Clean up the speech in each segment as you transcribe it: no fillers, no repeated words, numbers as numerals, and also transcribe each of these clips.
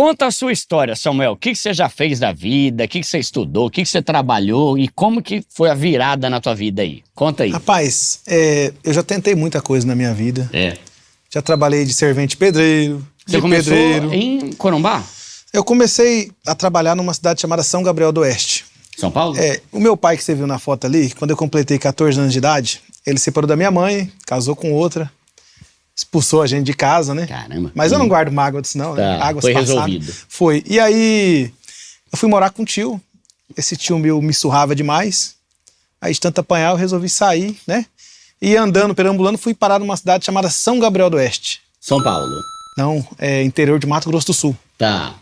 Conta a sua história, Samuel. O que você já fez da vida? O que você estudou? O que você trabalhou? E como que foi a virada na tua vida aí? Conta aí. Rapaz, eu já tentei muita coisa na minha vida. É. Já trabalhei de servente pedreiro, Você começou em Corumbá? Eu comecei a trabalhar numa cidade chamada São Gabriel do Oeste. São Paulo? O meu pai, que você viu na foto ali, quando eu completei 14 anos de idade, ele se separou da minha mãe, casou com outra, expulsou a gente de casa, né? Caramba. Mas eu não guardo mágoa disso não, né? Tá, Águas foi passadas. resolvido. Foi. E aí, eu fui morar com um tio. Esse tio meu me surrava demais. Aí, de tanto apanhar, eu resolvi sair, né? E andando, perambulando, fui parar numa cidade chamada São Gabriel do Oeste. São Paulo. Não, interior de Mato Grosso do Sul. Tá.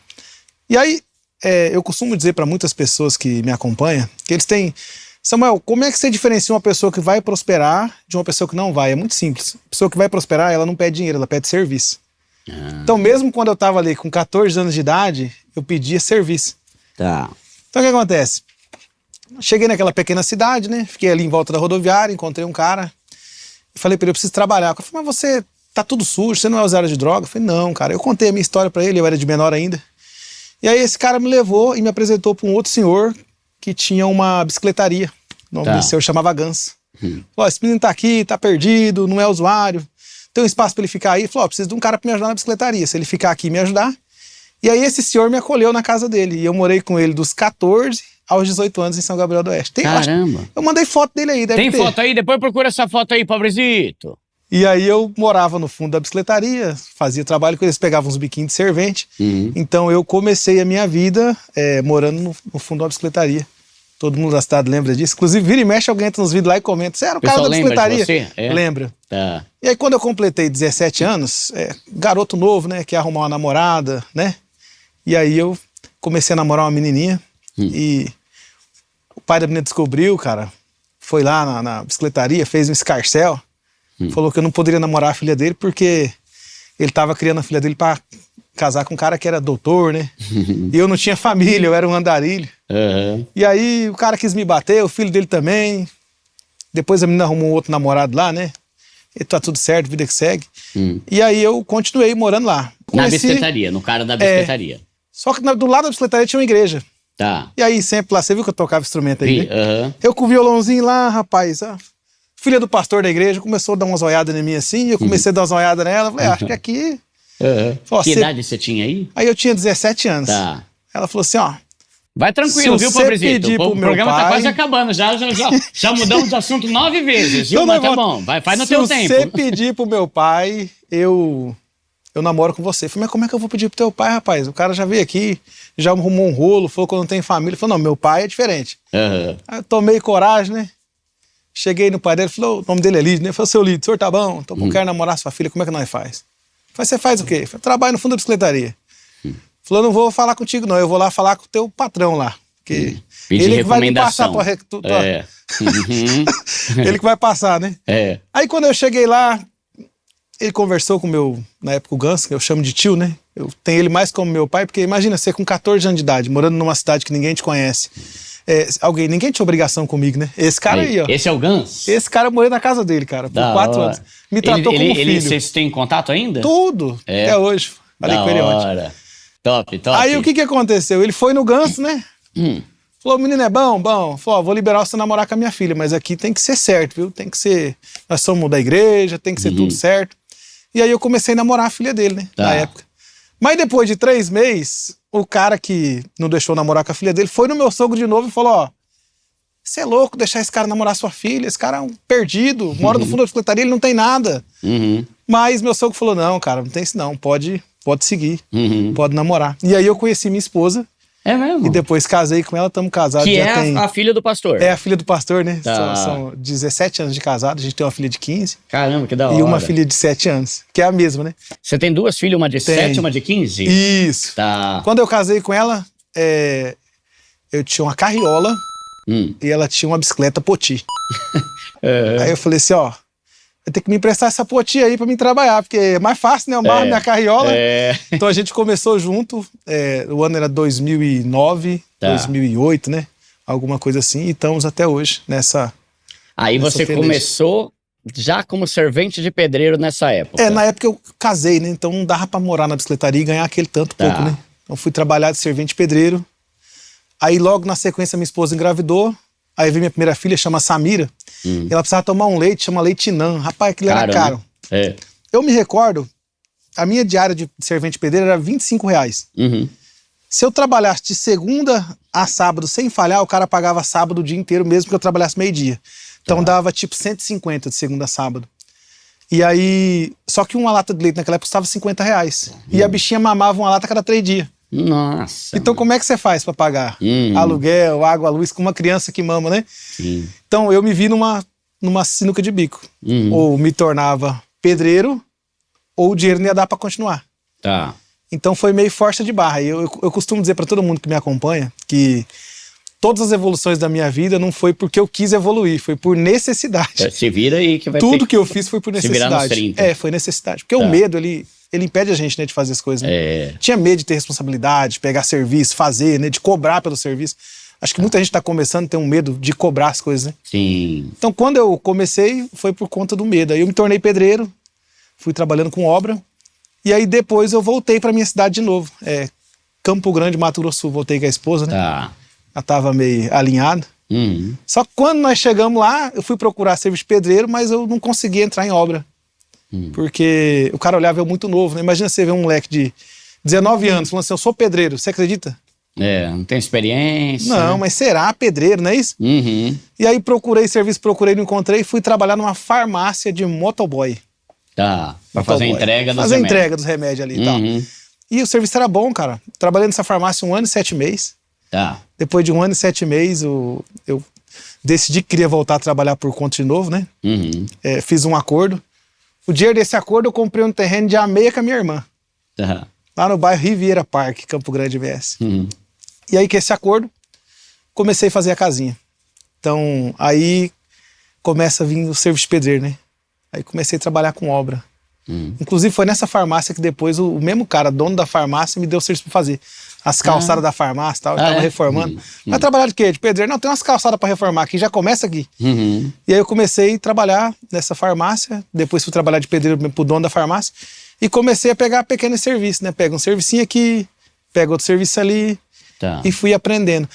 E aí, eu costumo dizer para muitas pessoas que me acompanham que eles têm... Samuel, como é que você diferencia uma pessoa que vai prosperar de uma pessoa que não vai? É muito simples. A pessoa que vai prosperar, ela não pede dinheiro, ela pede serviço. Então, mesmo quando eu estava ali com 14 anos de idade, eu pedia serviço. Tá. Então, o que acontece? Cheguei naquela pequena cidade, né? Fiquei ali em volta da rodoviária, encontrei um cara. E falei para ele, eu preciso trabalhar. Eu falei, mas você tá tudo sujo, você não é usuário de droga? Eu falei, não, cara. Eu contei a minha história para ele, eu era de menor ainda. E aí esse cara me levou e me apresentou para um outro senhor que tinha uma bicicletaria. O nome desse senhor chamava Gans. Falou, esse menino tá aqui, tá perdido, não é usuário. Tem um espaço para ele ficar aí. Falou, preciso de um cara para me ajudar na bicicletaria. Se ele ficar aqui e me ajudar. E aí esse senhor me acolheu na casa dele. E eu morei com ele dos 14 aos 18 anos em São Gabriel do Oeste. Caramba. Eu mandei foto dele aí, deve Tem ter. foto aí? Depois procura essa foto aí, pobrezito. E aí eu morava no fundo da bicicletaria, fazia trabalho com eles, pegavam uns biquinhos de servente. Então eu comecei a minha vida morando no fundo da bicicletaria. Todo mundo da cidade lembra disso. Inclusive, vira e mexe, alguém entra nos vídeos lá e comenta. Você era o cara da bicicletaria? Lembra de você? Lembra. Tá. E aí quando eu completei 17 anos, garoto novo, né, que ia arrumar uma namorada, né? E aí eu comecei a namorar uma menininha. E o pai da menina descobriu, cara, foi lá na bicicletaria, fez um escarcéu. Falou que eu não poderia namorar a filha dele porque ele tava criando a filha dele pra casar com um cara que era doutor, né? E eu não tinha família, eu era um andarilho. E aí o cara quis me bater, o filho dele também. Depois a menina arrumou um outro namorado lá, né? E tá tudo certo, vida que segue. E aí eu continuei morando lá. Na bicicletaria, no cara da bicicletaria. Só que do lado da bicicletaria tinha uma igreja. Tá. E aí sempre lá, você viu que eu tocava instrumento aí, né? Aham. Eu com o violãozinho lá, rapaz, filha do pastor da igreja, começou a dar umas olhadas em mim assim, eu comecei a dar umas olhadas nela, falei, acho que aqui... Falou, Que idade você tinha aí? Aí eu tinha 17 anos. Tá. Ela falou assim, ó... Vai tranquilo, Se viu, você pobrezito? pedir pro O meu programa tá pai- quase acabando, já mudamos de assunto 9 vezes, viu? Não, Mas não, tá bom, faz no se teu você tempo. pedir pro meu pai, eu namoro com você. Eu falei, mas como é que eu vou pedir pro teu pai, rapaz? O cara já veio aqui, já arrumou um rolo, falou que eu não tenho família. Ele falou, não, meu pai é diferente. Aí eu tomei coragem, né? Cheguei no pai dele, falou, o nome dele é Lídio, né? Falei, seu Lídio, o senhor tá bom? Então eu quero namorar sua filha, como é que nós faz? Falei, você faz o quê? Falei, trabalho no fundo da bicicletaria. Falou, não vou falar contigo não, eu vou lá falar com o teu patrão lá. Porque Pedir ele que vai me passar recomendação. Ele que vai passar, né? Aí quando eu cheguei lá, ele conversou com o meu, na época o Gans, que eu chamo de tio, né? Eu tenho ele mais como meu pai, porque imagina você com 14 anos de idade, morando numa cidade que ninguém te conhece. Ninguém tinha obrigação comigo, né? Esse cara aí, ó. Esse é o Gans? Esse cara morreu na casa dele, cara, por 4 anos. Me tratou como filho. Vocês têm contato ainda? Tudo, até hoje. Falei com ele ontem. Top. Aí o que aconteceu? Ele foi no Ganso, né? Falou, menino é bom? Falou, vou liberar você namorar com a minha filha, mas aqui tem que ser certo, viu? Tem que ser... Nós somos da igreja, tem que ser tudo certo. E aí eu comecei a namorar a filha dele, né? Na época. Mas depois de 3 meses, o cara que não deixou namorar com a filha dele foi no meu sogro de novo e falou, ó, você é louco deixar esse cara namorar sua filha? Esse cara é um perdido, mora no fundo da bicicletaria, ele não tem nada. Mas meu sogro falou, não, cara, não tem isso não, pode seguir, pode namorar. E aí eu conheci minha esposa. É mesmo? E depois casei com ela, estamos casados. Que já é a filha do pastor. É a filha do pastor, né? Tá. São 17 anos de casado, a gente tem uma filha de 15. Caramba, que da hora. E uma filha de 7 anos, que é a mesma, né? Você tem 2 filhas, uma de 7 e uma de 15? Isso. Tá. Quando eu casei com ela, eu tinha uma carriola e ela tinha uma bicicleta Poti. Aí eu falei assim, ó, eu tenho que me emprestar essa Poti aí pra mim trabalhar, porque é mais fácil, né? Eu amarro minha carriola. Então a gente começou junto, o ano era 2009, 2008, né? Alguma coisa assim, e estamos até hoje nessa... Aí você começou já como servente de pedreiro nessa época. Na época eu casei, né? Então não dava pra morar na bicicletaria e ganhar aquele tanto pouco, né? Então fui trabalhar de servente pedreiro. Aí logo na sequência minha esposa engravidou. Aí veio minha primeira filha, chama Samira. Ela precisava tomar um leite, chama Leitinã. Rapaz, aquilo era caro. Né? Eu me recordo, a minha diária de servente pedreiro era R$25. Se eu trabalhasse de segunda a sábado sem falhar, o cara pagava sábado o dia inteiro, mesmo que eu trabalhasse meio-dia. Então dava tipo 150 de segunda a sábado. E aí, só que uma lata de leite naquela época custava R$50. E a bichinha mamava uma lata a cada 3 dias. Nossa. Então como é que você faz pra pagar aluguel, água, luz, com uma criança que mama, né? Sim. Então eu me vi numa sinuca de bico. Ou me tornava pedreiro, ou o dinheiro não ia dar pra continuar. Tá. Então foi meio força de barra. E eu costumo dizer pra todo mundo que me acompanha que todas as evoluções da minha vida não foi porque eu quis evoluir, foi por necessidade. Se vira aí que vai Tudo que eu fiz foi por necessidade. Se virar nos 30. Foi necessidade. Porque o medo, ele impede a gente, né, de fazer as coisas. Né? Tinha medo de ter responsabilidade, de pegar serviço, fazer, né, de cobrar pelo serviço. Acho que muita gente tá começando a ter um medo de cobrar as coisas, né? Sim. Então quando eu comecei, foi por conta do medo. Aí eu me tornei pedreiro, fui trabalhando com obra. E aí depois eu voltei pra minha cidade de novo. Campo Grande, Mato Grosso do Sul. Voltei com a esposa, né? Tá. Ela tava meio alinhada. Só que quando nós chegamos lá, eu fui procurar serviço de pedreiro, mas eu não consegui entrar em obra. Porque o cara olhava eu muito novo, né? Imagina você ver um moleque de 19 anos falando assim, eu sou pedreiro, você acredita? Não tem experiência. Não, mas será pedreiro, não é isso? E aí procurei serviço, não encontrei, fui trabalhar numa farmácia de motoboy. Tá, pra fazer a entrega dos remédios. Fazer a entrega dos remédios ali e tal. E o serviço era bom, cara. Trabalhei nessa farmácia 1 ano e 7 meses. Tá. Depois de 1 ano e 7 meses, eu decidi que queria voltar a trabalhar por conta de novo, né? Fiz um acordo. O dinheiro desse acordo eu comprei um terreno de ameia com a minha irmã. Tá. Lá no bairro Riviera Park, Campo Grande, MS. E aí, com esse acordo, comecei a fazer a casinha. Então, aí começa a vir o serviço de pedreiro, né? Aí comecei a trabalhar com obra. Inclusive, foi nessa farmácia que depois o mesmo cara, dono da farmácia, me deu o serviço pra fazer. As calçadas da farmácia e tal, eu tava reformando. Vai trabalhar de quê? De pedreiro? Não, tem umas calçadas pra reformar aqui, já começa aqui. E aí eu comecei a trabalhar nessa farmácia, depois fui trabalhar de pedreiro pro dono da farmácia, e comecei a pegar pequenos serviços, né? Pega um servicinho aqui, pega outro serviço ali, e fui aprendendo.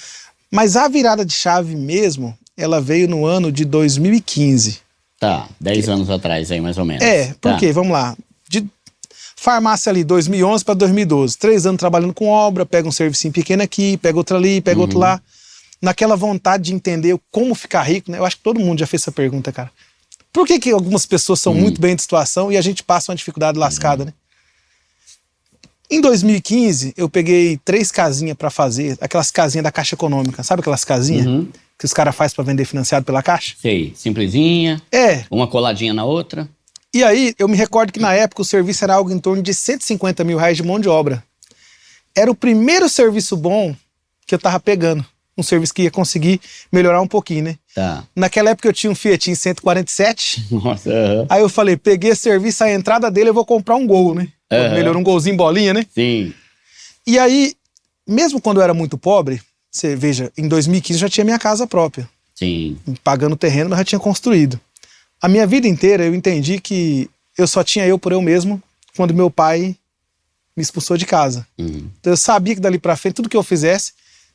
Mas a virada de chave mesmo, ela veio no ano de 2015. Tá, 10 anos atrás aí, mais ou menos. Porque, vamos lá, de farmácia ali, 2011 para 2012, 3 anos trabalhando com obra, pega um servicinho pequeno aqui, pega outro ali, pega outro lá. Naquela vontade de entender como ficar rico, né? Eu acho que todo mundo já fez essa pergunta, cara. Por que algumas pessoas são muito bem de situação e a gente passa uma dificuldade lascada, né? Em 2015, eu peguei 3 casinhas para fazer, aquelas casinhas da Caixa Econômica, sabe aquelas casinhas que os caras fazem para vender financiado pela Caixa? Sei, simplesinha, uma coladinha na outra. E aí, eu me recordo que na época o serviço era algo em torno de R$150 mil de mão de obra. Era o primeiro serviço bom que eu tava pegando. Um serviço que ia conseguir melhorar um pouquinho, né? Tá. Naquela época eu tinha um Fiatinho 147. Nossa, Aí eu falei, peguei esse serviço, a entrada dele eu vou comprar um Gol, né? Melhorou um Golzinho bolinha, né? Sim. E aí, mesmo quando eu era muito pobre, você veja, em 2015 eu já tinha minha casa própria. Sim. Pagando terreno, mas já tinha construído. A minha vida inteira eu entendi que eu só tinha eu por eu mesmo quando meu pai me expulsou de casa. Então eu sabia que dali pra frente tudo que eu fizesse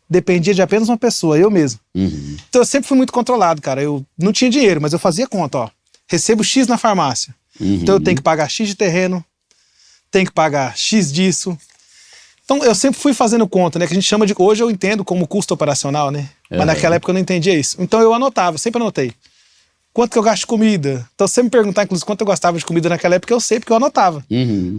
dependia de apenas uma pessoa, eu mesmo. Então eu sempre fui muito controlado, cara. Eu não tinha dinheiro, mas eu fazia conta, ó. Recebo X na farmácia. Então eu tenho que pagar X de terreno, tenho que pagar X disso. Então eu sempre fui fazendo conta, né? Que a gente chama de... Hoje eu entendo como custo operacional, né? Mas naquela época eu não entendia isso. Então eu anotava, sempre anotei. Quanto que eu gasto de comida? Então se você me perguntar, inclusive, quanto eu gastava de comida naquela época, eu sei, porque eu anotava.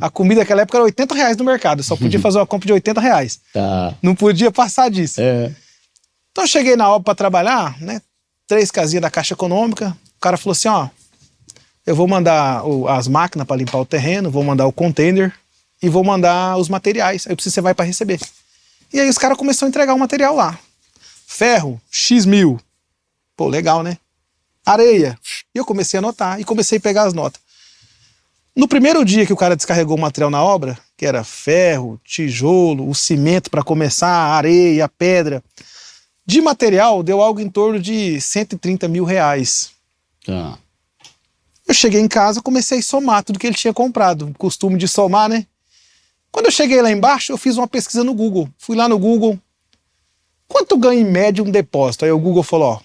A comida naquela época era R$80 no mercado. Eu só podia fazer uma compra de R$80. Tá. Não podia passar disso. Então eu cheguei na obra para trabalhar, né? 3 casinhas da Caixa Econômica. O cara falou assim, ó, eu vou mandar as máquinas para limpar o terreno, vou mandar o container e vou mandar os materiais. Aí você vai para receber. E aí os caras começaram a entregar o material lá. Ferro, X mil. Pô, legal, né? Areia. E eu comecei a anotar e comecei a pegar as notas. No primeiro dia que o cara descarregou o material na obra, que era ferro, tijolo, o cimento para começar, a areia, a pedra, de material deu algo em torno de R$130 mil. Tá. Eu cheguei em casa, comecei a somar tudo que ele tinha comprado. Costume de somar, né? Quando eu cheguei lá embaixo, eu fiz uma pesquisa no Google. Fui lá no Google. Quanto ganha em média um depósito? Aí o Google falou, ó,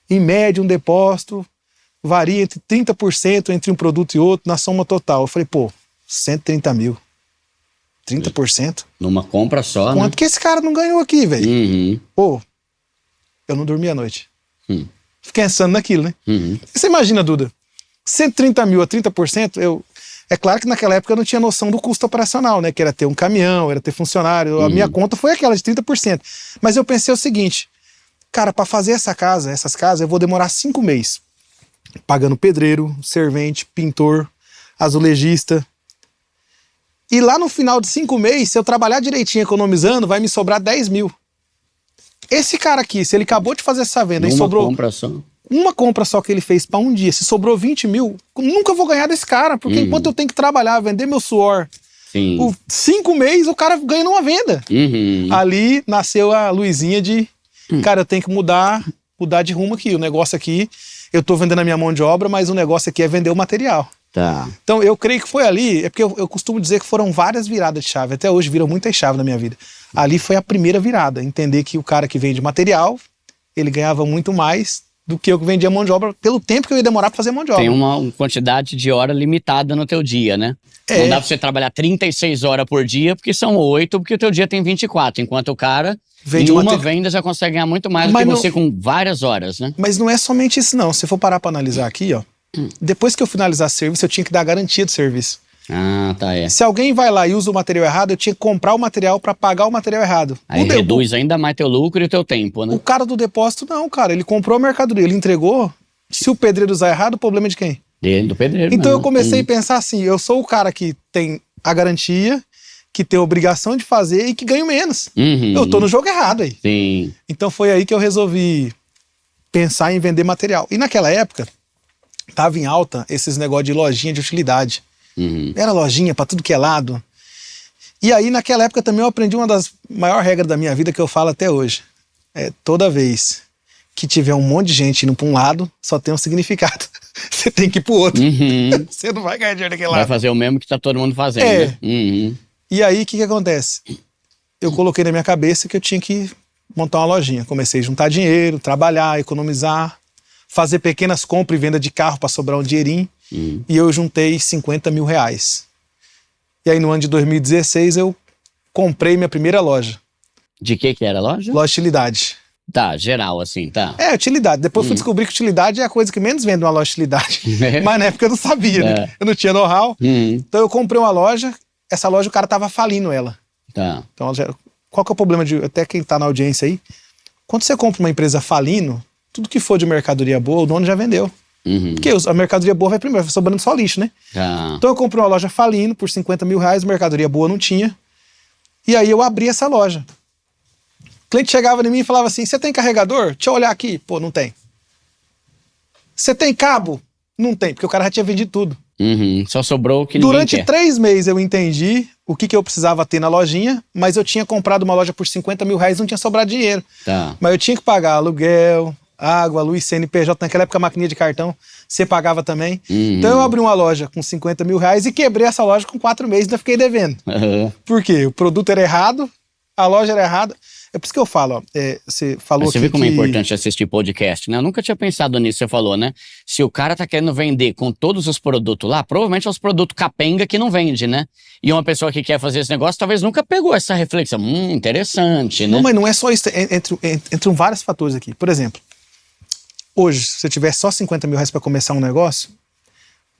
em média um depósito varia entre 30% entre um produto e outro na soma total. Eu falei, pô, 130 mil. 30%? Numa compra só, Quanto né? que esse cara não ganhou aqui, velho? Uhum. Pô, eu não dormi à noite. Fiquei pensando naquilo, né? Você imagina, Duda, 130 mil a 30%, é claro que naquela época eu não tinha noção do custo operacional, né? Que era ter um caminhão, era ter funcionário. A minha conta foi aquela de 30%. Mas eu pensei o seguinte, cara, para fazer essas casas, eu vou demorar 5 meses. Pagando pedreiro, servente, pintor, azulejista. E lá no final de 5 meses, se eu trabalhar direitinho economizando, vai me sobrar 10 mil. Esse cara aqui, se ele acabou de fazer essa venda e sobrou... compra só. Uma compra só que ele fez para um dia, se sobrou 20 mil, nunca vou ganhar desse cara, porque enquanto eu tenho que trabalhar, vender meu suor, Sim. por 5 meses o cara ganha numa venda. Ali nasceu a luzinha de, cara, eu tenho que mudar de rumo aqui. O negócio aqui, eu tô vendendo a minha mão de obra, mas o negócio aqui é vender o material. Tá. Então eu creio que foi ali, é porque eu costumo dizer que foram várias viradas de chave, até hoje viram muitas chaves na minha vida. Ali foi a primeira virada, entender que o cara que vende material, ele ganhava muito mais do que eu que vendia mão de obra, pelo tempo que eu ia demorar pra fazer mão de obra. Tem uma quantidade de hora limitada no teu dia, né? Não dá pra você trabalhar 36 horas por dia, porque são 8, porque o teu dia tem 24, enquanto o cara, em uma venda, já consegue ganhar muito mais do que você com várias horas, né? Mas não é somente isso não, se for parar pra analisar aqui, ó, depois que eu finalizar o serviço, eu tinha que dar garantia do serviço. Ah, tá, é. Se alguém vai lá e usa o material errado, eu tinha que comprar o material pra pagar o material errado. Aí reduz ainda mais teu lucro e teu tempo, né? O cara do depósito não, cara, ele comprou a mercadoria, ele entregou, se o pedreiro usar errado, o problema é de quem? Do pedreiro. Então não. eu comecei a pensar assim, eu sou o cara que tem a garantia, que tem a obrigação de fazer e que ganho menos. Eu tô no jogo errado aí. Sim. Então foi aí que eu resolvi pensar em vender material. E naquela época, tava em alta esses negócios de lojinha de utilidade. Era lojinha pra tudo que é lado. E aí naquela época também eu aprendi uma das maiores regras da minha vida que eu falo até hoje. Toda vez que tiver um monte de gente indo pra um lado, só tem um significado. Você tem que ir pro outro. Você não vai ganhar dinheiro daquele lado. Vai fazer o mesmo que tá todo mundo fazendo, né? E aí o que acontece? Eu coloquei na minha cabeça que eu tinha que montar uma lojinha. Comecei a juntar dinheiro, trabalhar, economizar, fazer pequenas compras e venda de carro para sobrar um dinheirinho. E eu juntei 50 mil reais. E aí no ano de 2016 eu comprei minha primeira loja. De que era a loja? Loja de utilidade. Tá, geral assim, tá. Utilidade. Depois fui descobrir que utilidade é a coisa que menos vende numa loja de utilidade. Mas na época eu não sabia, né? Eu não tinha know-how. Então eu comprei uma loja, essa loja o cara tava falindo ela. Tá. Então qual que é o problema de, até quem tá na audiência aí, quando você compra uma empresa falindo, tudo que for de mercadoria boa, o dono já vendeu. Porque a mercadoria boa vai primeiro, vai sobrando só lixo, né? Tá. Então eu comprei uma loja falindo por 50 mil reais, mercadoria boa não tinha. E aí eu abri essa loja. O cliente chegava em mim e falava assim, você tem carregador? Deixa eu olhar aqui. Pô, não tem. Você tem cabo? Não tem, porque o cara já tinha vendido tudo. Só sobrou o que ninguém Durante quer. 3 meses eu entendi o que eu precisava ter na lojinha, mas eu tinha comprado uma loja por 50 mil reais e não tinha sobrado dinheiro. Tá. Mas eu tinha que pagar aluguel, água, luz, CNPJ, naquela época a maquininha de cartão, você pagava também. Então eu abri uma loja com 50 mil reais e quebrei essa loja com 4 meses e ainda fiquei devendo. Por quê? O produto era errado, a loja era errada. É por isso que eu falo, ó, você falou Você aqui vê como que... é importante assistir podcast, né? Eu nunca tinha pensado nisso, você falou, né? Se o cara tá querendo vender com todos os produtos lá, provavelmente é os produtos capenga que não vende, né? E uma pessoa que quer fazer esse negócio talvez nunca pegou essa reflexão. Interessante, né? Não, mas não é só isso, entre vários fatores aqui. Por exemplo, hoje, se eu tivesse só 50 mil reais para começar um negócio,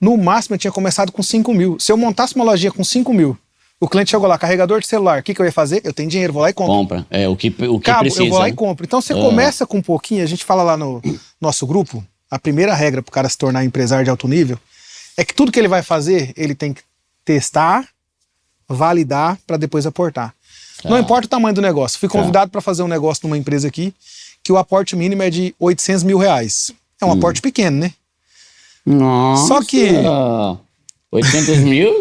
no máximo eu tinha começado com 5 mil. Se eu montasse uma lojinha com 5 mil, o cliente chegou lá, carregador de celular, o que eu ia fazer? Eu tenho dinheiro, vou lá e compro. Compra, o que Cabo, precisa. eu vou lá e compro. Então você começa com um pouquinho, a gente fala lá no nosso grupo, a primeira regra para o cara se tornar empresário de alto nível é que tudo que ele vai fazer, ele tem que testar, validar para depois aportar. Não importa o tamanho do negócio. Fui convidado para fazer um negócio numa empresa aqui, que o aporte mínimo é de 800 mil reais. É um aporte pequeno, né? Nossa, Só que... 800 mil?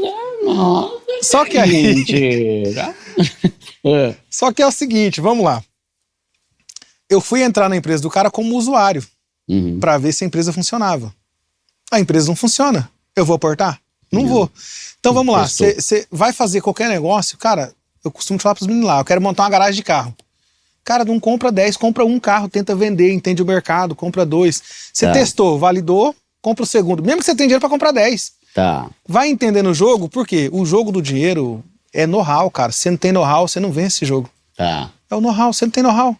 Nossa, Só que aí... mentira. Só que é o seguinte, vamos lá. Eu fui entrar na empresa do cara como usuário, para ver se a empresa funcionava. A empresa não funciona. Eu vou aportar? Não vou. Então vamos lá, Testou. você vai fazer qualquer negócio, cara, eu costumo falar pros meninos lá, eu quero montar uma garagem de carro. Cara, não compra 10, compra um carro, tenta vender, entende o mercado, compra 2. Você testou, validou, compra o segundo. Mesmo que você tenha dinheiro pra comprar 10. Tá. Vai entendendo o jogo, porque o jogo do dinheiro é know-how, cara. Se você não tem know-how, você não vence esse jogo. Tá. É o know-how, você não tem know-how.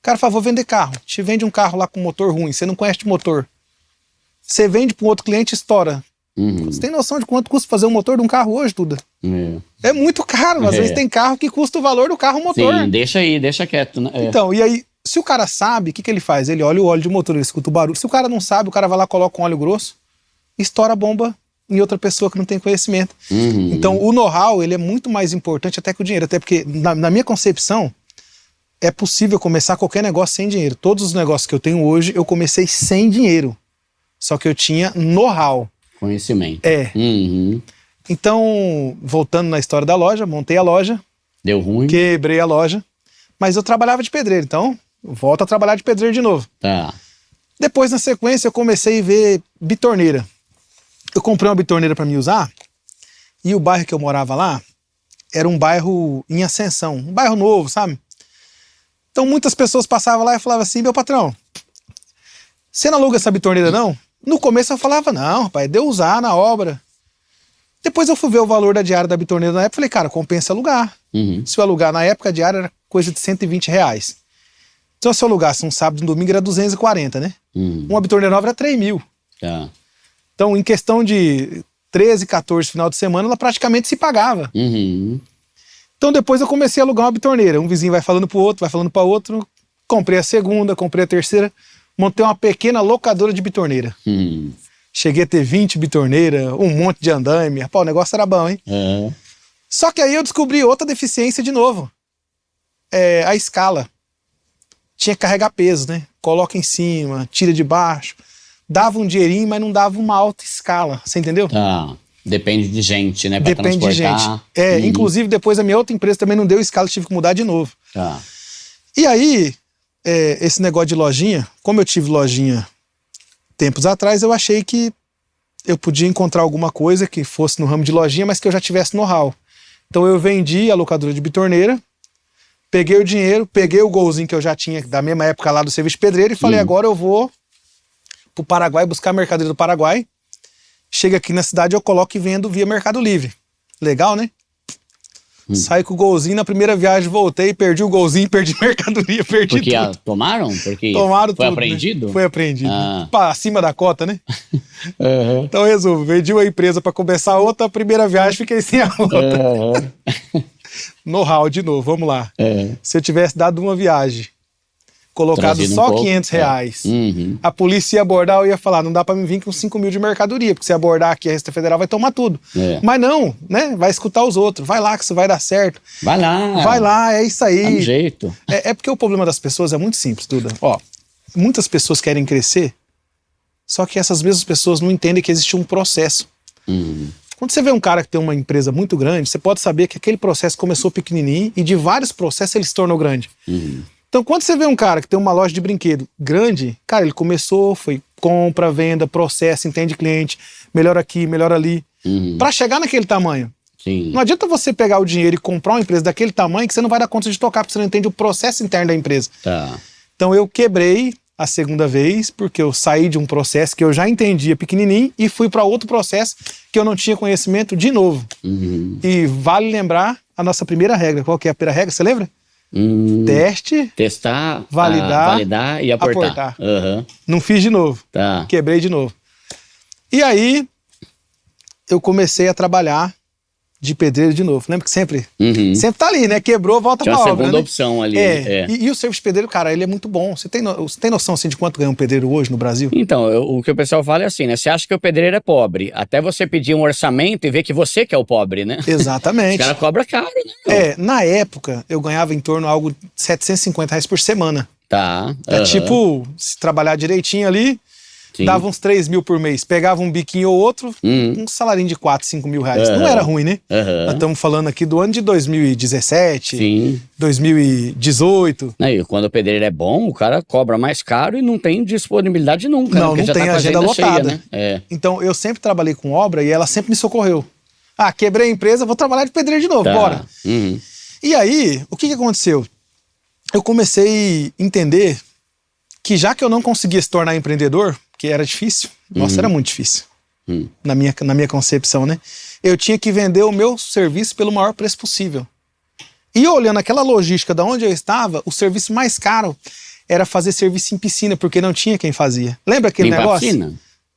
Cara, fala, vou vender carro. Te vende um carro lá com motor ruim, você não conhece de motor. Você vende para um outro cliente, estoura. Você tem noção de quanto custa fazer um motor de um carro hoje, Duda? É muito caro. Às vezes tem carro que custa o valor do carro motor. Sim, deixa aí, deixa quieto. Né? Então, e aí, se o cara sabe, o que ele faz? Ele olha o óleo de motor, ele escuta o barulho. Se o cara não sabe, o cara vai lá, coloca um óleo grosso, estoura a bomba em outra pessoa que não tem conhecimento. Então, o know-how, ele é muito mais importante até que o dinheiro. Até porque, na minha concepção, é possível começar qualquer negócio sem dinheiro. Todos os negócios que eu tenho hoje, eu comecei sem dinheiro. Só que eu tinha know-how. Conhecimento. Então, voltando na história da loja, montei a loja. Deu ruim. Quebrei a loja. Mas eu trabalhava de pedreiro, então volto a trabalhar de pedreiro de novo. Tá. Depois, na sequência, eu comecei a ver bitorneira. Eu comprei uma bitorneira para me usar. E o bairro que eu morava lá era um bairro em ascensão. Um bairro novo, sabe? Então muitas pessoas passavam lá e falavam assim, meu patrão, você não aluga essa bitorneira não? No começo eu falava, não, rapaz, deu usar na obra. Depois eu fui ver o valor da diária da bitorneira na época e falei, cara, compensa alugar. Se eu alugar na época, a diária era coisa de R$120. Então se eu alugasse um sábado e um domingo era 240, né? Uma bitorneira nova era 3 mil. Tá. Então em questão de 13, 14 final de semana, ela praticamente se pagava. Então depois eu comecei a alugar uma bitorneira. Um vizinho vai falando pro outro, vai falando para outro. Comprei a segunda, comprei a terceira. Montei uma pequena locadora de bitorneira. Cheguei a ter 20 bitorneiras, um monte de andaime. Pô, o negócio era bom, hein? Só que aí eu descobri outra deficiência de novo. A escala. Tinha que carregar peso, né? Coloca em cima, tira de baixo. Dava um dinheirinho, mas não dava uma alta escala. Você entendeu? Tá. Depende de gente, né? Pra Depende de gente. transportar. Inclusive depois a minha outra empresa também não deu escala, tive que mudar de novo. Tá. E aí, esse negócio de lojinha, como eu tive lojinha tempos atrás, eu achei que eu podia encontrar alguma coisa que fosse no ramo de lojinha, mas que eu já tivesse know-how. Então eu vendi a locadora de bitorneira, peguei o dinheiro, peguei o golzinho que eu já tinha da mesma época lá do serviço de pedreiro e falei, agora eu vou pro Paraguai buscar a mercadoria do Paraguai. Chega aqui na cidade, eu coloco e vendo via Mercado Livre. Legal, né? Saí com o golzinho, na primeira viagem voltei, perdi o golzinho, perdi mercadoria, perdi Porque tudo. tomaram? Porque Tomaram foi tudo, apreendido? Né? Foi apreendido. Ah. Pá, acima da cota, né? Então eu resolvi, vendi uma empresa para começar outra, a primeira viagem fiquei sem a outra. Know-how de novo, vamos lá. Se eu tivesse dado uma viagem, colocado Trazido só um pouco, R$500, a polícia ia abordar, eu ia falar, não dá pra me vir com 5 mil de mercadoria, porque se abordar aqui a Receita Federal vai tomar tudo. Mas não, né? Vai escutar os outros, vai lá que isso vai dar certo. Vai lá. Vai lá, é isso aí. Dá um jeito. É porque o problema das pessoas é muito simples, Duda. Ó, muitas pessoas querem crescer, só que essas mesmas pessoas não entendem que existe um processo. Quando você vê um cara que tem uma empresa muito grande, você pode saber que aquele processo começou pequenininho e de vários processos ele se tornou grande. Então, quando você vê um cara que tem uma loja de brinquedo grande, cara, ele começou, foi compra, venda, processo, entende cliente, melhor aqui, melhor ali, pra chegar naquele tamanho. Sim. Não adianta você pegar o dinheiro e comprar uma empresa daquele tamanho que você não vai dar conta de tocar, porque você não entende o processo interno da empresa. Tá. Então, eu quebrei a segunda vez, porque eu saí de um processo que eu já entendia pequenininho e fui para outro processo que eu não tinha conhecimento de novo. E vale lembrar a nossa primeira regra. Qual que é a primeira regra? Você lembra? Teste, testar, validar e aportar. Não fiz de novo. Tá. Quebrei de novo. E aí, eu comecei a trabalhar de pedreiro de novo. Lembra que sempre tá ali, né? Quebrou, volta Tinha pra uma obra, segunda né? opção ali. E o serviço de pedreiro, cara, ele é muito bom. Você tem noção assim, de quanto ganha um pedreiro hoje no Brasil? Então, o que o pessoal fala é assim, né? Você acha que o pedreiro é pobre, até você pedir um orçamento e ver que você que é o pobre, né? Exatamente. Os caras cobram caro, né? Na época, eu ganhava em torno de algo de R$750 por semana. Tá. Tipo, se trabalhar direitinho ali, Sim. dava uns 3 mil por mês. Pegava um biquinho ou outro, um salarinho de 4, 5 mil reais. Não era ruim, né? Nós estamos falando aqui do ano de 2017, Sim. 2018. E quando o pedreiro é bom, o cara cobra mais caro e não tem disponibilidade nunca. Não, né? não Já tem tá com a agenda lotada. Cheia, né? Então, eu sempre trabalhei com obra e ela sempre me socorreu. Ah, quebrei a empresa, vou trabalhar de pedreiro de novo, bora. E aí, o que aconteceu? Eu comecei a entender que já que eu não conseguia se tornar empreendedor, que era difícil, nossa, era muito difícil, na minha concepção, né? Eu tinha que vender o meu serviço pelo maior preço possível. E olhando aquela logística de onde eu estava, o serviço mais caro era fazer serviço em piscina, porque não tinha quem fazia. Lembra aquele negócio? Piscina?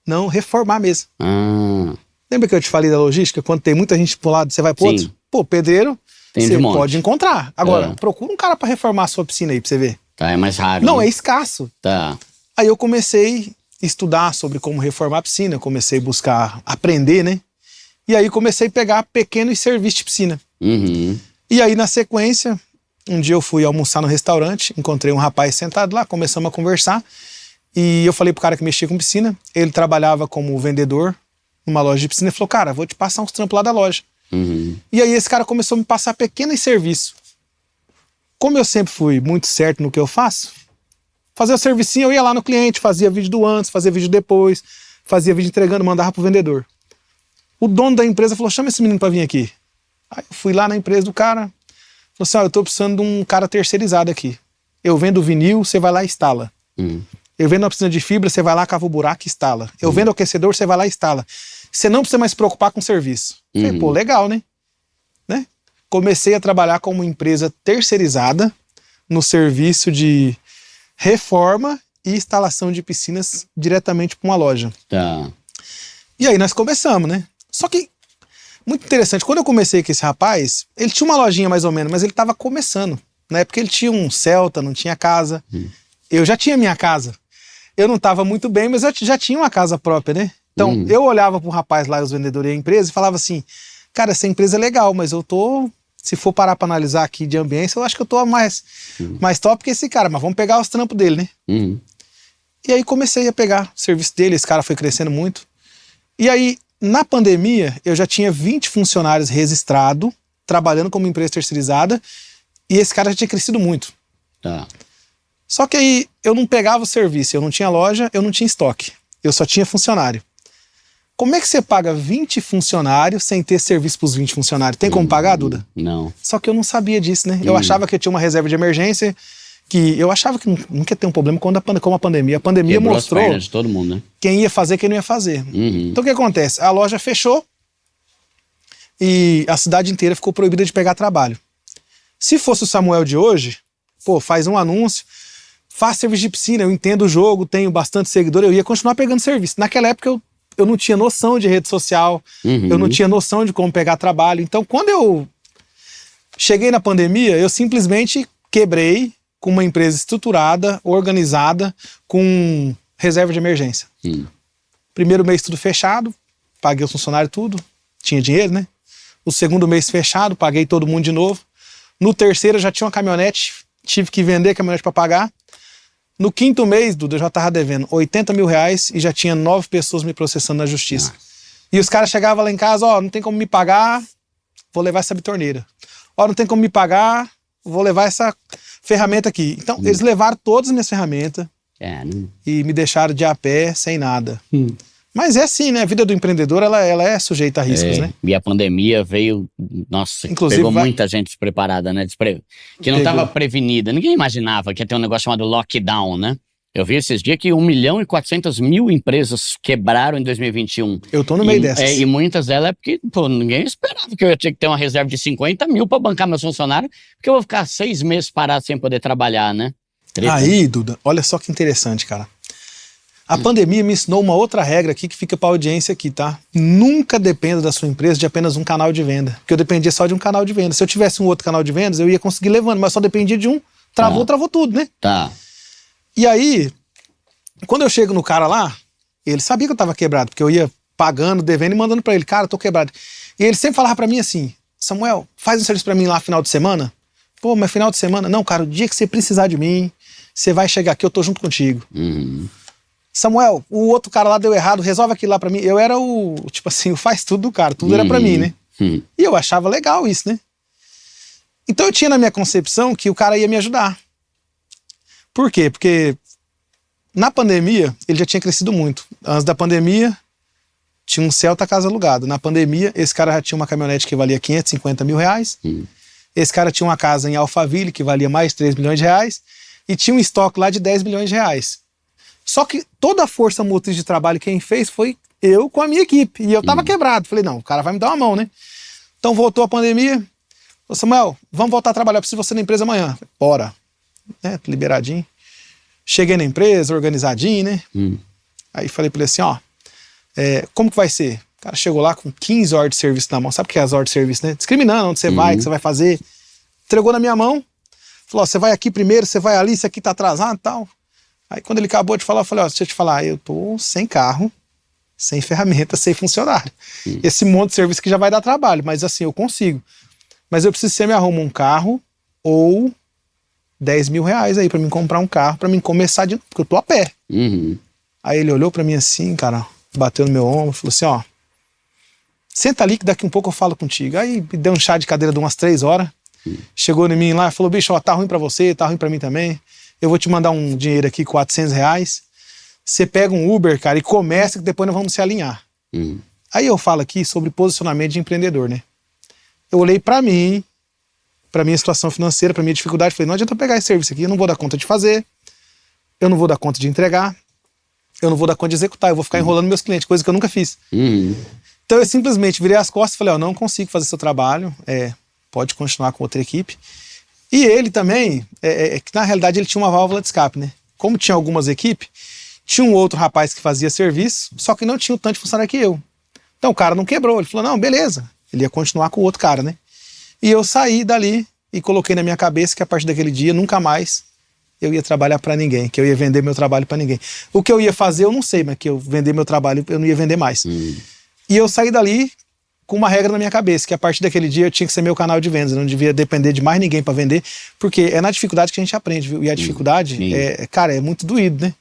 Não, reformar mesmo. Ah. Lembra que eu te falei da logística? Quando tem muita gente pro lado, você vai pro outro? Pô, pedreiro, você pode encontrar. Agora, procura um cara pra reformar a sua piscina aí, pra você ver. Tá, é mais raro. Não, né? é escasso. Tá. Aí eu comecei a estudar sobre como reformar a piscina, comecei a buscar aprender, né? E aí comecei a pegar pequenos serviços de piscina. E aí, na sequência, um dia eu fui almoçar no restaurante, encontrei um rapaz sentado lá, começamos a conversar. E eu falei pro cara que mexia com piscina, ele trabalhava como vendedor numa loja de piscina, e falou, cara, vou te passar uns trampos lá da loja. E aí esse cara começou a me passar pequenos serviços. Como eu sempre fui muito certo no que eu faço, fazia o servicinho, eu ia lá no cliente, fazia vídeo do antes, fazia vídeo depois, fazia vídeo entregando, mandava pro vendedor. O dono da empresa falou, chama esse menino pra vir aqui. Aí eu fui lá na empresa do cara, falou assim, eu tô precisando de um cara terceirizado aqui. Eu vendo vinil, você vai lá e instala. Eu vendo a piscina de fibra, você vai lá, cava o buraco e instala. Eu vendo o aquecedor, você vai lá e instala. Você não precisa mais se preocupar com o serviço. Falei, pô, legal, né? Comecei a trabalhar como empresa terceirizada no serviço de reforma e instalação de piscinas diretamente para uma loja. Tá. E aí nós começamos, né? Só que, muito interessante, quando eu comecei com esse rapaz, ele tinha uma lojinha mais ou menos, mas ele estava começando. Na época ele tinha um Celta, não tinha casa. Eu já tinha minha casa. Eu não estava muito bem, mas eu já tinha uma casa própria, né? Então, eu olhava pro rapaz lá, os vendedores da empresa, e falava assim, cara, essa empresa é legal, mas eu tô... Se for parar pra analisar aqui de ambiência, eu acho que eu tô mais top que esse cara, mas vamos pegar os trampos dele, né? E aí comecei a pegar o serviço dele, esse cara foi crescendo muito. E aí, na pandemia, eu já tinha 20 funcionários registrados, trabalhando como empresa terceirizada, e esse cara já tinha crescido muito. Tá. Só que aí, eu não pegava o serviço, eu não tinha loja, eu não tinha estoque, eu só tinha funcionário. Como é que você paga 20 funcionários sem ter serviço para os 20 funcionários? Tem como pagar, Duda? Não. Só que eu não sabia disso, né? Eu achava que eu tinha uma reserva de emergência, que eu achava que nunca ia ter um problema com a pandemia. A pandemia Quebrou mostrou as pernas de todo mundo, né? quem ia fazer e quem não ia fazer. Então o que acontece? A loja fechou e a cidade inteira ficou proibida de pegar trabalho. Se fosse o Samuel de hoje, pô, faz um anúncio, faz serviço de piscina, eu entendo o jogo, tenho bastante seguidor, eu ia continuar pegando serviço. Naquela época eu não tinha noção de rede social, eu não tinha noção de como pegar trabalho. Então, quando eu cheguei na pandemia, eu simplesmente quebrei com uma empresa estruturada, organizada, com reserva de emergência. Primeiro mês tudo fechado, paguei os funcionários tudo, tinha dinheiro, né? O segundo mês fechado, paguei todo mundo de novo. No terceiro eu já tinha uma caminhonete, tive que vender a caminhonete para pagar. No quinto mês, Duda, eu já tava devendo 80 mil reais e já tinha 9 pessoas me processando na justiça. E os caras chegavam lá em casa, ó, não tem como me pagar, vou levar essa bitorneira. Ó, não tem como me pagar, vou levar essa ferramenta aqui. Então, eles levaram todas as minhas ferramentas e me deixaram de a pé, sem nada. Mas é assim, né? A vida do empreendedor, ela é sujeita a riscos, né? E a pandemia veio, nossa, inclusive, pegou muita gente despreparada, né? Que não estava prevenida. Ninguém imaginava que ia ter um negócio chamado lockdown, né? Eu vi esses dias que 1.400.000 empresas quebraram em 2021. Eu tô no meio dessas. E muitas delas é porque, pô, ninguém esperava que eu ia ter que ter uma reserva de 50 mil para bancar meus funcionários, porque eu vou ficar 6 meses parado sem poder trabalhar, né? Aí, Duda, olha só que interessante, cara. A pandemia me ensinou uma outra regra aqui que fica pra audiência aqui, tá? Nunca dependa da sua empresa de apenas um canal de venda. Porque eu dependia só de um canal de venda. Se eu tivesse um outro canal de vendas, eu ia conseguir levando, mas só dependia de um. Travou tudo, né? Tá. E aí, quando eu chego no cara lá, ele sabia que eu tava quebrado, porque eu ia pagando, devendo e mandando pra ele, cara, eu tô quebrado. E ele sempre falava pra mim assim, Samuel, faz um serviço pra mim lá final de semana. Pô, mas final de semana? Não, cara, o dia que você precisar de mim, você vai chegar aqui, eu tô junto contigo. Samuel, o outro cara lá deu errado, resolve aquilo lá pra mim. Eu era tipo assim, o faz tudo do cara, tudo era pra mim, né? E eu achava legal isso, né? Então eu tinha na minha concepção que o cara ia me ajudar. Por quê? Porque na pandemia, ele já tinha crescido muito. Antes da pandemia, tinha um Celta casa alugado. Na pandemia, esse cara já tinha uma caminhonete que valia 550 mil reais. Esse cara tinha uma casa em Alphaville que valia mais 3 milhões de reais. E tinha um estoque lá de 10 milhões de reais. Só que toda a força motriz de trabalho quem fez foi eu com a minha equipe. E eu tava quebrado. Falei, não, o cara vai me dar uma mão, né? Então voltou a pandemia. Ô Samuel, vamos voltar a trabalhar. Preciso de você na empresa amanhã. Bora. Né? Liberadinho. Cheguei na empresa, organizadinho, né? Aí falei pra ele assim, ó, como que vai ser? O cara chegou lá com 15 horas de serviço na mão. Sabe o que é as horas de serviço, né? Discriminando onde você vai, o que você vai fazer. Entregou na minha mão. Falou, ó, você vai aqui primeiro, você vai ali, isso aqui tá atrasado e tal. Aí quando ele acabou de falar, eu falei, ó, deixa eu te falar, eu tô sem carro, sem ferramenta, sem funcionário. Esse monte de serviço que já vai dar trabalho, mas assim, eu consigo. Mas eu preciso que você me arruma um carro ou 10 mil reais aí pra mim comprar um carro, pra mim começar de novo, porque eu tô a pé. Aí ele olhou pra mim assim, cara, bateu no meu ombro, falou assim, ó, senta ali que daqui um pouco eu falo contigo. Aí me deu um chá de cadeira de umas 3 horas, chegou em mim lá e falou, bicho, ó, tá ruim pra você, tá ruim pra mim também, eu vou te mandar um dinheiro aqui, 400 reais, você pega um Uber, cara, e começa que depois nós vamos se alinhar. Aí eu falo aqui sobre posicionamento de empreendedor, né? Eu olhei pra mim, pra minha situação financeira, pra minha dificuldade, falei, não adianta eu pegar esse serviço aqui, eu não vou dar conta de fazer, eu não vou dar conta de entregar, eu não vou dar conta de executar, eu vou ficar enrolando meus clientes, coisa que eu nunca fiz. Então eu simplesmente virei as costas e falei, ó, não consigo fazer seu trabalho, pode continuar com outra equipe. E ele também, que na realidade ele tinha uma válvula de escape, né? Como tinha algumas equipes, tinha um outro rapaz que fazia serviço, só que não tinha o tanto de funcionário que eu. Então o cara não quebrou, ele falou, não, beleza, ele ia continuar com o outro cara, né? E eu saí dali e coloquei na minha cabeça que a partir daquele dia, nunca mais eu ia trabalhar pra ninguém, que eu ia vender meu trabalho pra ninguém. O que eu ia fazer eu não sei, mas que eu vender meu trabalho eu não ia vender mais. E eu saí dali com uma regra na minha cabeça, que a partir daquele dia eu tinha que ser meu canal de vendas, eu não devia depender de mais ninguém pra vender, porque é na dificuldade que a gente aprende, viu? E a dificuldade, cara, é muito doído, né?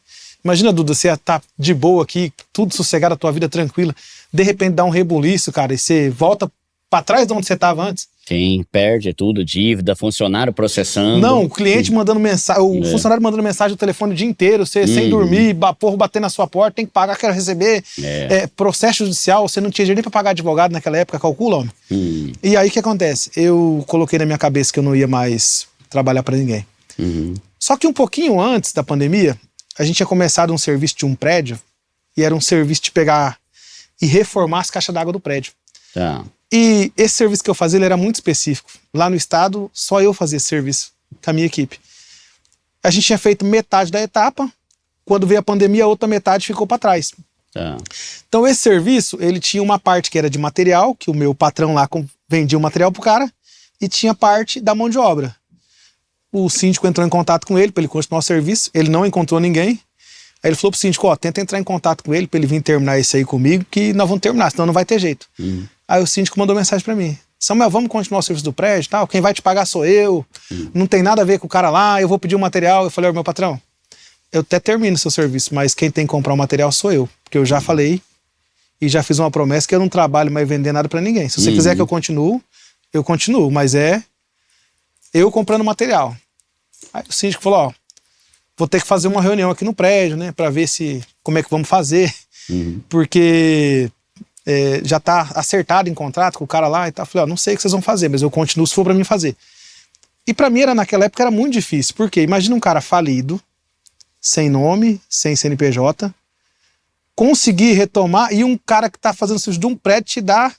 Imagina, Duda, você tá de boa aqui, tudo sossegado, a tua vida tranquila, de repente dá um rebuliço, cara, e você volta pra trás de onde você tava antes. Sim, perde tudo, dívida, funcionário processando. Não, o cliente mandando mensagem, o funcionário mandando mensagem no telefone o dia inteiro, você sem dormir, porro bater na sua porta, tem que pagar, quero receber. Processo judicial, você não tinha dinheiro nem pra pagar advogado naquela época, calcula, homem. E aí o que acontece? Eu coloquei na minha cabeça que eu não ia mais trabalhar pra ninguém. Só que um pouquinho antes da pandemia, a gente tinha começado um serviço de um prédio, e era um serviço de pegar e reformar as caixas d'água do prédio. Tá. E esse serviço que eu fazia, ele era muito específico. Lá no estado, só eu fazia esse serviço com a minha equipe. A gente tinha feito metade da etapa, quando veio a pandemia, a outra metade ficou para trás. Tá. Então esse serviço, ele tinha uma parte que era de material, que o meu patrão lá vendia o material pro cara, e tinha parte da mão de obra. O síndico entrou em contato com ele para ele continuar o serviço, ele não encontrou ninguém. Aí ele falou pro síndico, ó, tenta entrar em contato com ele para ele vir terminar isso aí comigo, que nós vamos terminar, senão não vai ter jeito. Aí o síndico mandou mensagem para mim, Samuel, vamos continuar o serviço do prédio e tal, quem vai te pagar sou eu, não tem nada a ver com o cara lá, eu vou pedir o material. Eu falei, ó, meu patrão, eu até termino o seu serviço, mas quem tem que comprar o material sou eu, porque eu já falei e já fiz uma promessa que eu não trabalho mais vender nada para ninguém. Se você quiser que eu continuo, mas é eu comprando material. Aí o síndico falou, ó, vou ter que fazer uma reunião aqui no prédio, né, para ver como é que vamos fazer, porque já tá acertado em contrato com o cara lá e tal. Eu falei, ó, não sei o que vocês vão fazer, mas eu continuo se for para mim fazer. E para mim naquela época era muito difícil, porque imagina um cara falido, sem nome, sem CNPJ, conseguir retomar, e um cara que tá fazendo serviço de um prédio te dá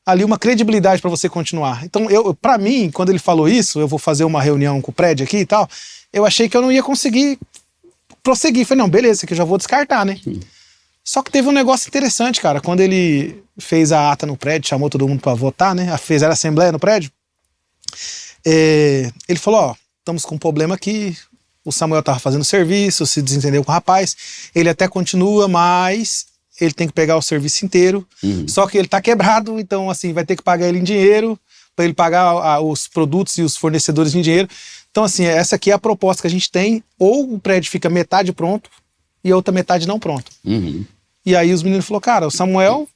ali uma credibilidade para você continuar. Então, para mim, quando ele falou isso, eu vou fazer uma reunião com o prédio aqui e tal, eu achei que eu não ia conseguir prosseguir. Falei, não, beleza, que eu já vou descartar, né? Só que teve um negócio interessante, cara. Quando ele fez a ata no prédio, chamou todo mundo para votar, né? Fez a assembleia no prédio. Ele falou, ó, estamos com um problema aqui. O Samuel tava fazendo serviço, se desentendeu com o rapaz. Ele até continua, mas ele tem que pegar o serviço inteiro. Só que ele tá quebrado, então assim, vai ter que pagar ele em dinheiro, para ele pagar os produtos e os fornecedores em dinheiro. Então assim, essa aqui é a proposta que a gente tem. Ou o prédio fica metade pronto, e a outra metade não pronta. Uhum. E aí os meninos falaram, cara, o Samuel,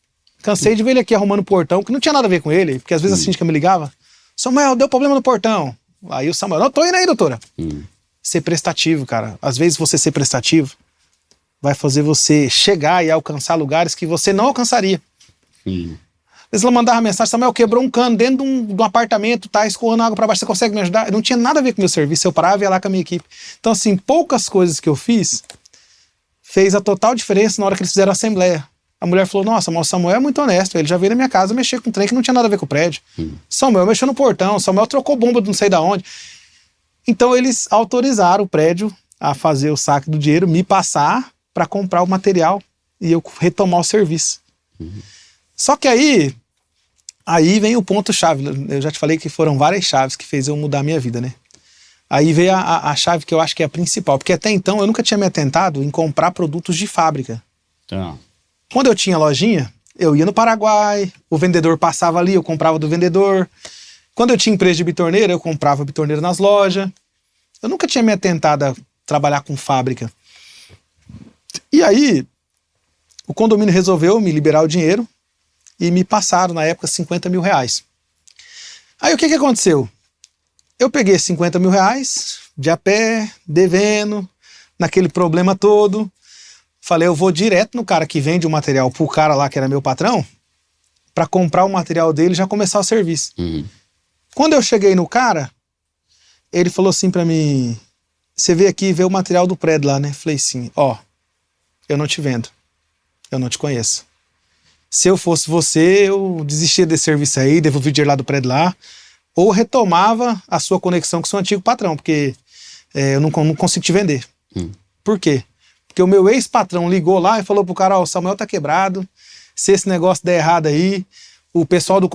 cansei de ver ele aqui arrumando o portão, que não tinha nada a ver com ele, porque às vezes a síndica me ligava, Samuel, deu problema no portão. Aí o Samuel, não, tô indo aí, doutora. Ser prestativo, cara. Às vezes você ser prestativo vai fazer você chegar e alcançar lugares que você não alcançaria. Sim. Às vezes ela mandava mensagem, Samuel, quebrou um cano dentro de um apartamento, tá escoando água pra baixo, você consegue me ajudar? Não tinha nada a ver com o meu serviço, eu parava e ia lá com a minha equipe. Então, assim, poucas coisas que eu fiz fez a total diferença na hora que eles fizeram a assembleia. A mulher falou, nossa, mas o Samuel é muito honesto, ele já veio na minha casa mexer com um trem que não tinha nada a ver com o prédio. Samuel mexeu no portão, Samuel trocou bomba de não sei da onde. Então eles autorizaram o prédio a fazer o saque do dinheiro, me passar para comprar o material e eu retomar o serviço. Só que aí vem o ponto-chave. Eu já te falei que foram várias chaves que fez eu mudar a minha vida, né? Aí veio a chave que eu acho que é a principal, porque até então eu nunca tinha me atentado em comprar produtos de fábrica. Tá. Quando eu tinha lojinha, eu ia no Paraguai, o vendedor passava ali, eu comprava do vendedor. Quando eu tinha empresa de bitorneira, eu comprava bitorneira nas lojas. Eu nunca tinha me atentado a trabalhar com fábrica. E aí, o condomínio resolveu me liberar o dinheiro e me passaram, na época, 50 mil reais. Aí o que aconteceu? Eu peguei 50 mil reais, de a pé, devendo, naquele problema todo. Falei, eu vou direto no cara que vende o material pro cara lá que era meu patrão, para comprar o material dele e já começar o serviço. Quando eu cheguei no cara, ele falou assim pra mim, você veio aqui ver o material do prédio lá, né? Falei sim, ó, eu não te vendo, eu não te conheço. Se eu fosse você, eu desistia desse serviço aí, devolvia o dinheiro lá do prédio lá, ou retomava a sua conexão com o seu antigo patrão, porque eu não consigo te vender. Por quê? Porque o meu ex-patrão ligou lá e falou pro cara, ó, o Samuel tá quebrado, se esse negócio der errado aí, o pessoal do